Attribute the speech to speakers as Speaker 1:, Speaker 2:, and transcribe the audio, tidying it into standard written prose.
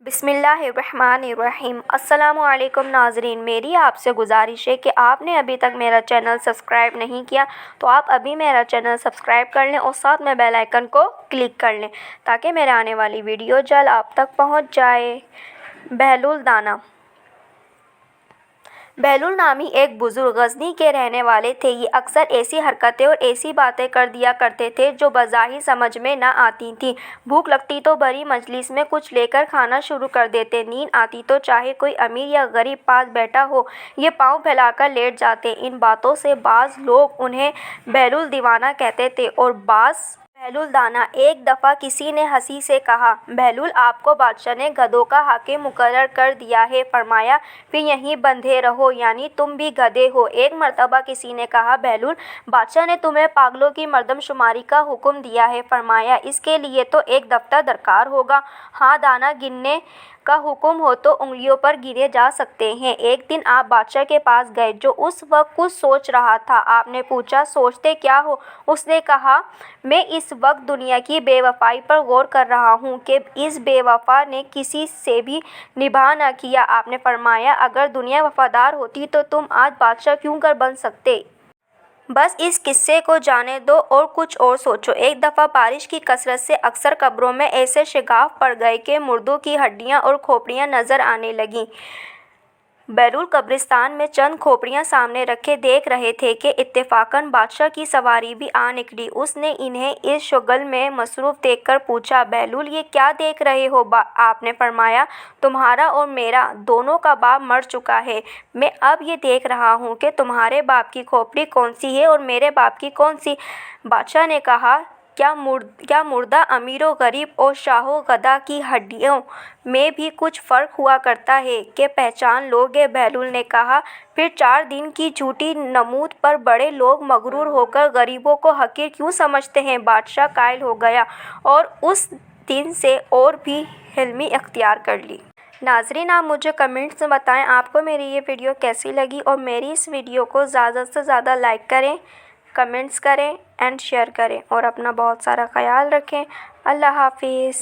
Speaker 1: بسم اللہ الرحمن الرحیم۔ السلام علیکم ناظرین، میری آپ سے گزارش ہے کہ آپ نے ابھی تک میرا چینل سبسکرائب نہیں کیا تو آپ ابھی میرا چینل سبسکرائب کر لیں اور ساتھ میں بیل آئیکن کو کلک کر لیں تاکہ میرے آنے والی ویڈیو جلد آپ تک پہنچ جائے۔ بہلول دانا۔ بہلول نامی ایک بزرگ غزنی کے رہنے والے تھے۔ یہ اکثر ایسی حرکتیں اور ایسی باتیں کر دیا کرتے تھے جو بظاہر سمجھ میں نہ آتی تھیں۔ بھوک لگتی تو بڑی مجلس میں کچھ لے کر کھانا شروع کر دیتے، نیند آتی تو چاہے کوئی امیر یا غریب پاس بیٹھا ہو یہ پاؤں پھیلا کر لیٹ جاتے۔ ان باتوں سے بعض لوگ انہیں بہلول دیوانہ کہتے تھے اور بعض بہلول دانا۔ ایک دفعہ کسی نے ہنسی سے کہا، بہلول آپ کو بادشاہ نے گدھوں کا حاکم مقرر کر دیا ہے۔ فرمایا، پھر یہیں بندھے رہو، یعنی تم بھی گدھے ہو۔ ایک مرتبہ کسی نے کہا، بہلول بادشاہ نے تمہیں پاگلوں کی مردم شماری کا حکم دیا ہے۔ فرمایا، اس کے لیے تو ایک دفتر درکار ہوگا۔ ہاں دانا، گننے کا حکم ہو تو انگلیوں پر گنے جا سکتے ہیں۔ ایک دن آپ بادشاہ کے پاس گئے جو اس وقت کچھ سوچ رہا تھا۔ آپ نے پوچھا، سوچتے کیا ہو؟ اس نے کہا، میں اس وقت دنیا کی بے وفائی پر غور کر رہا ہوں کہ اس بے وفا نے کسی سے بھی نباہ نہ کیا۔ آپ نے فرمایا، اگر دنیا وفادار ہوتی تو تم آج بادشاہ کیوں کر بن سکتے؟ بس اس قصے کو جانے دو اور کچھ اور سوچو۔ ایک دفعہ بارش کی کثرت سے اکثر قبروں میں ایسے شگاف پڑ گئے کہ مردوں کی ہڈیاں اور کھوپڑیاں نظر آنے لگیں۔ بہلول قبرستان میں چند کھوپڑیاں سامنے رکھے دیکھ رہے تھے کہ اتفاقاً بادشاہ کی سواری بھی آ نکلی۔ اس نے انہیں اس شغل میں مصروف دیکھ کر پوچھا، بہلول یہ کیا دیکھ رہے ہو؟ آپ نے فرمایا، تمہارا اور میرا دونوں کا باپ مر چکا ہے۔ میں اب یہ دیکھ رہا ہوں کہ تمہارے باپ کی کھوپڑی کون سی ہے اور میرے باپ کی کون سی۔ بادشاہ نے کہا، کیا مردہ امیر و غریب اور شاہ و گدھا کی ہڈیوں میں بھی کچھ فرق ہوا کرتا ہے کہ پہچان لو گے؟ بہلول نے کہا، پھر 4 دن کی جھوٹی نمود پر بڑے لوگ مغرور ہو کر غریبوں کو حقیر کیوں سمجھتے ہیں؟ بادشاہ قائل ہو گیا اور اس دن سے اور بھی حلمی اختیار کر لی۔ ناظرین، آپ مجھے کمنٹس میں بتائیں آپ کو میری یہ ویڈیو کیسی لگی اور میری اس ویڈیو کو زیادہ سے زیادہ لائک کریں، کمنٹس کریں اینڈ شیئر کریں اور اپنا بہت سارا خیال رکھیں۔ اللہ حافظ۔